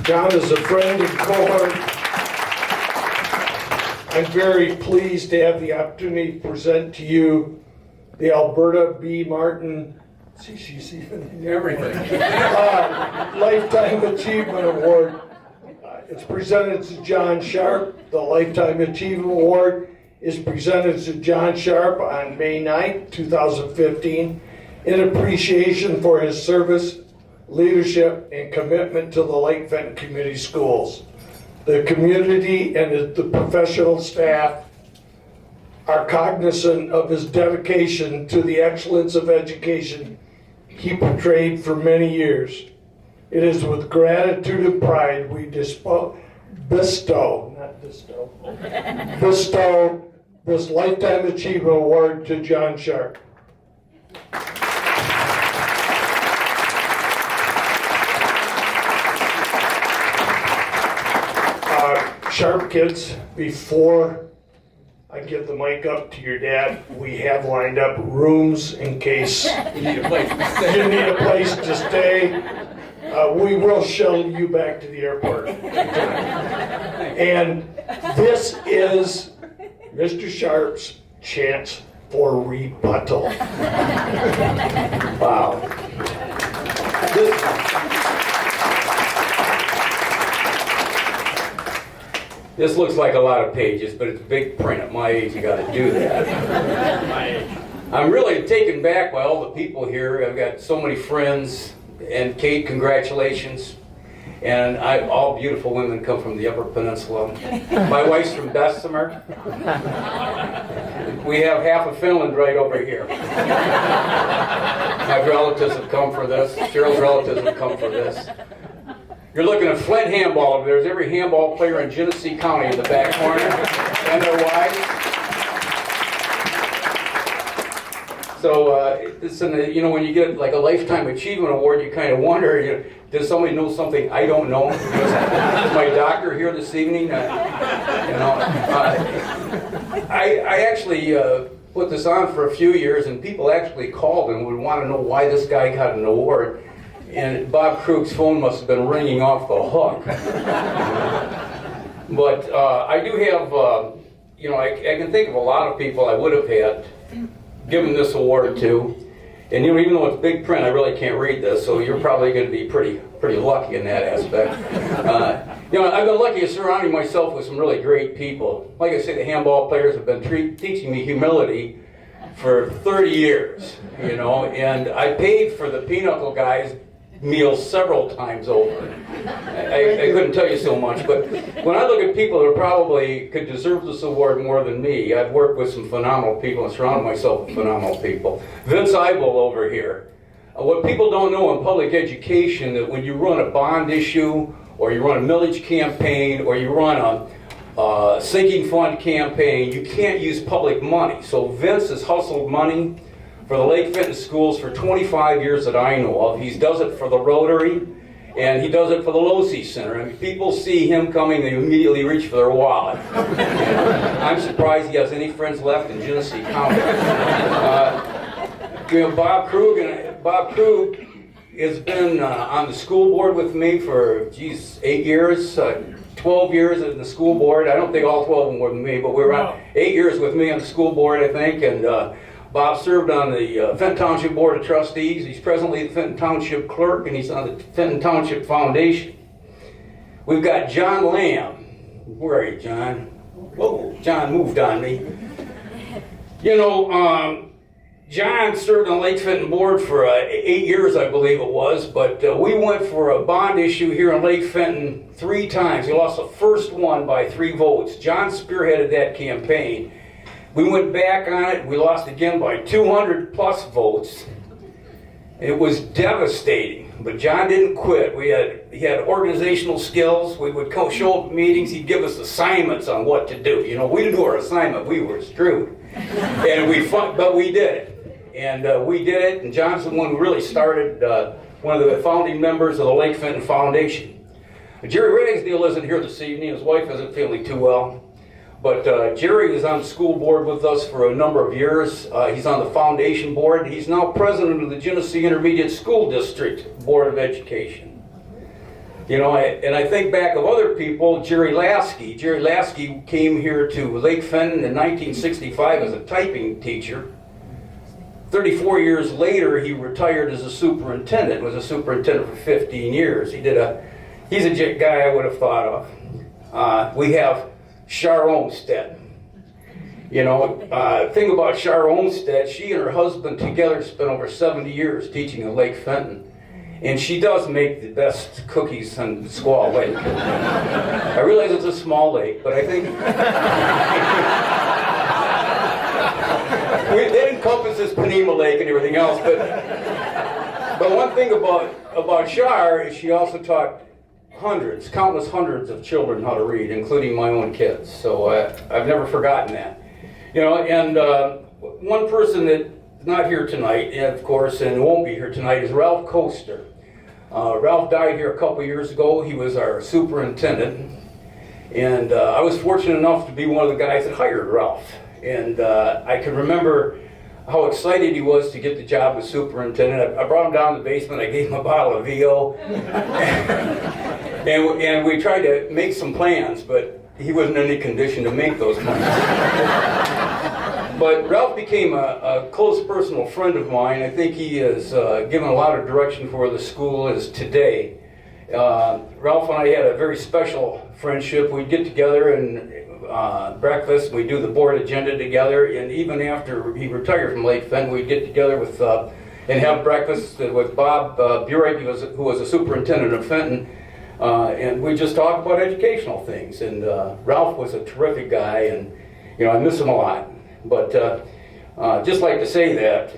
John is a friend and cohort. I'm very pleased to have the opportunity to present to you the Alberta B. Martin, she's even Everything. Lifetime Achievement Award. It's presented to John Sharp. The Lifetime Achievement Award is presented to John Sharp on May 9th, 2015, in appreciation for his service, leadership, and commitment to the Lake Fenton Community Schools. The community and the professional staff are cognizant of his dedication to the excellence of education he portrayed for many years. It is with gratitude and pride we bestow this Lifetime Achievement Award to John Sharp. Sharp kids, before I give the mic up to your dad, we have lined up rooms in case You need a place to stay. you need a place to stay. We will shuttle you back to the airport. And this is Mr. Sharp's chance for rebuttal. Wow. This looks like a lot of pages, but it's big print. At my age, you got to do that. I'm really taken back by all the people here. I've got so many friends. And Kate, congratulations. And all beautiful women come from the Upper Peninsula. My wife's from Bessemer. We have half of Finland right over here. My relatives have come for this. Cheryl's relatives have come for this. You're looking at Flint handball over there. There's every handball player in Genesee County in the back corner, and their wives. So, when you get like a Lifetime Achievement Award, you kind of wonder, does somebody know something I don't know? Is my doctor here this evening? I actually put this on for a few years, and people actually called and would want to know why this guy got an award. And Bob Krug's phone must have been ringing off the hook. But I do have, I can think of a lot of people I would have had given this award to. And even though it's big print, I really can't read this, so you're probably going to be pretty lucky in that aspect. I've been lucky to surrounding myself with some really great people. Like I say, the handball players have been teaching me humility for 30 years, and I paid for the Pinochle guys' meals several times over. I couldn't tell you so much, but when I look at people that probably could deserve this award more than me, I've worked with some phenomenal people and surrounded myself with phenomenal people. Vince Eibel over here. What people don't know in public education, that when you run a bond issue, or you run a millage campaign, or you run a sinking fund campaign, you can't use public money. So Vince has hustled money for the Lake Fenton schools for 25 years that I know of. He does it for the Rotary, and he does it for the Losey Center. And people see him coming, they immediately reach for their wallet. I'm surprised he has any friends left in Genesee County. Bob Krug has been on the school board with me for, 8 years. 12 years in the school board. I don't think all 12 of them were with me, but we were on 8 years with me on the school board, I think. And Bob served on the Fenton Township Board of Trustees. He's presently the Fenton Township Clerk, and he's on the Fenton Township Foundation. We've got John Lamb. Where are you, John? Oh, John moved on me. John served on the Lake Fenton Board for 8 years, I believe it was, but we went for a bond issue here in Lake Fenton 3 times. He lost the first one by 3 votes. John spearheaded that campaign. We went back on it, we lost again by 200 plus votes. It was devastating, but John didn't quit. He had organizational skills. We would show up at meetings, he'd give us assignments on what to do. We didn't do our assignment, we were screwed. And but we did it. And we did it, and John's the one who really started, one of the founding members of the Lake Fenton Foundation. Jerry Reddingsdale isn't here this evening, his wife isn't feeling too well. But Jerry is on the school board with us for a number of years. He's on the foundation board. He's now president of the Genesee Intermediate School District Board of Education. You know, and I think back of other people, Jerry Lasky. Jerry Lasky came here to Lake Fenton in 1965 as a typing teacher. 34 years later, he retired as a superintendent, was a superintendent for 15 years. He's a guy I would have thought of. We have Char Olmsted. You know, thing about Char Olmsted, she and her husband together spent over 70 years teaching at Lake Fenton. And she does make the best cookies on Squaw Lake. I realize it's a small lake, but I think it encompasses Panema Lake and everything else. But one thing about Char is she also taught countless hundreds of children how to read, including my own kids. So I've never forgotten that. You know, and one person that's not here tonight, of course, and won't be here tonight, is Ralph Coaster. Ralph died here a couple years ago. He was our superintendent, and I was fortunate enough to be one of the guys that hired Ralph. And I can remember how excited he was to get the job as superintendent. I brought him down to the basement. I gave him a bottle of VO, and we tried to make some plans, but he wasn't in any condition to make those plans. But Ralph became a close personal friend of mine. I think he has given a lot of direction for where the school is today. Ralph and I had a very special friendship. We'd get together and breakfast. We'd do the board agenda together. And even after he retired from Lake Fenton, we'd get together with and have breakfast with Bob Burek, who was a superintendent of Fenton. And we just talk about educational things. And Ralph was a terrific guy, and you know, I miss him a lot. But just like to say that,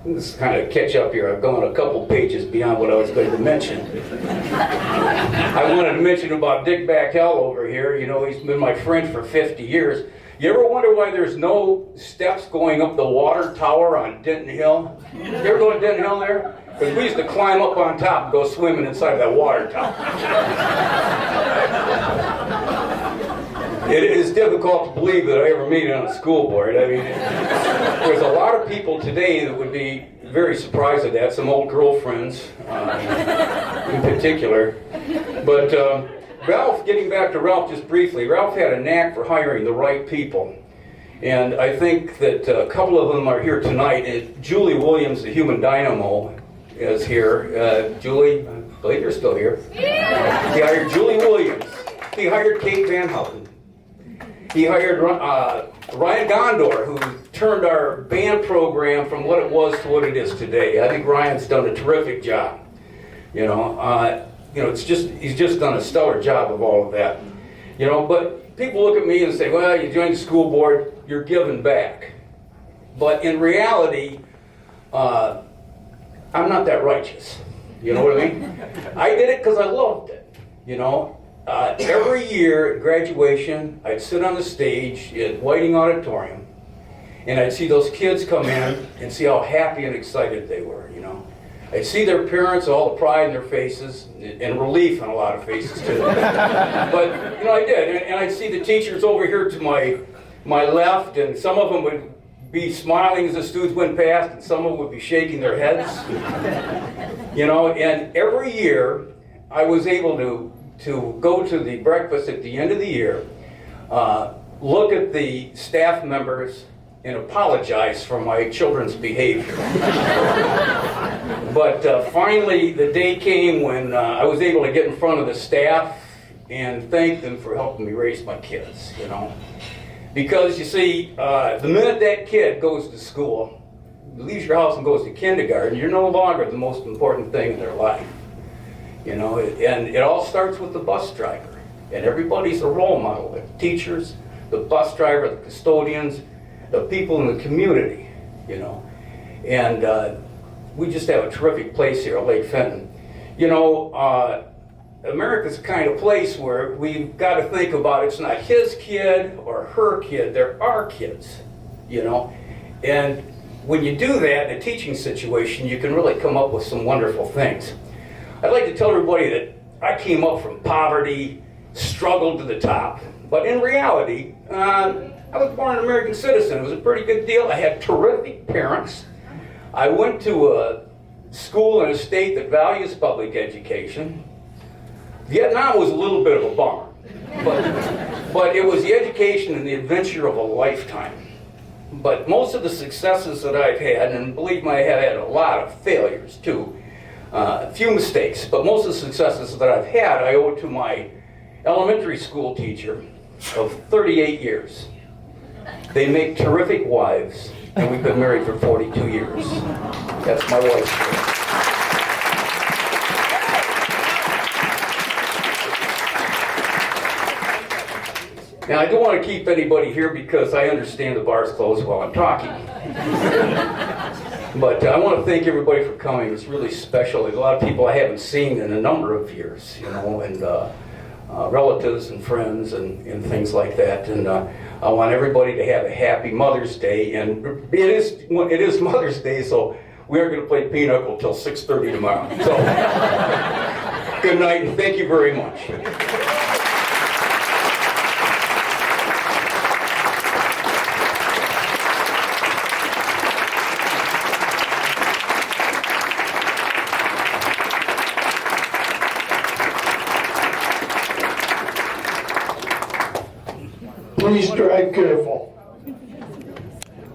let's kind of catch up here. I've gone a couple pages beyond what I was going to mention. I wanted to mention about Dick Backel over here. You know, he's been my friend for 50 years. You ever wonder why there's no steps going up the water tower on Denton Hill? You ever go to Denton Hill there? Because we used to climb up on top and go swimming inside that water tower. It is difficult to believe that I ever made it on a school board. I mean, there's a lot of people today that would be very surprised at that, some old girlfriends in particular. But Ralph, getting back to Ralph just briefly, Ralph had a knack for hiring the right people. And I think that a couple of them are here tonight. Julie Williams, the human dynamo, is here. Julie, I believe you're still here. He hired Julie Williams. He hired Kate Van Houten. He hired Ryan Gondor, who turned our band program from what it was to what it is today. I think Ryan's done a terrific job. You know, he's just done a stellar job of all of that. You know, but people look at me and say, well, you joined the school board, you're giving back. But in reality, I'm not that righteous. You know what I mean? I did it because I loved it, you know. Every year at graduation, I'd sit on the stage at Whiting Auditorium, and I'd see those kids come in and see how happy and excited they were, you know. I'd see their parents, all the pride in their faces, and relief in a lot of faces too. But, you know, I did. And I'd see the teachers over here to my left, and some of them would be smiling as the students went past, and some of them would be shaking their heads. You know, and every year I was able to go to the breakfast at the end of the year, look at the staff members and apologize for my children's behavior. But finally the day came when I was able to get in front of the staff and thank them for helping me raise my kids, you know. Because you see, the minute that kid goes to school, leaves your house and goes to kindergarten, you're no longer the most important thing in their life. You know, and it all starts with the bus driver. And everybody's a role model. The teachers, the bus driver, the custodians, the people in the community, you know. And we just have a terrific place here at Lake Fenton. You know, America's the kind of place where we've got to think about it's not his kid or her kid, they're our kids, you know. And when you do that in a teaching situation, you can really come up with some wonderful things. I'd like to tell everybody that I came up from poverty, struggled to the top, but in reality, I was born an American citizen. It was a pretty good deal. I had terrific parents. I went to a school in a state that values public education. Vietnam was a little bit of a bummer, but it was the education and the adventure of a lifetime. But most of the successes that I've had, and believe me, I have had a lot of failures too, a few mistakes, but most of the successes that I've had, I owe to my elementary school teacher of 38 years. They make terrific wives, and we've been married for 42 years. That's my wife. Now, I don't want to keep anybody here because I understand the bar's closed while I'm talking. But I want to thank everybody for coming. It's really special. There's a lot of people I haven't seen in a number of years, you know, and relatives and friends and things like that. And I want everybody to have a happy Mother's Day. And it is Mother's Day, so we are going to play Pinochle till 6:30 tomorrow. So, good night, and thank you very much. Please drive careful.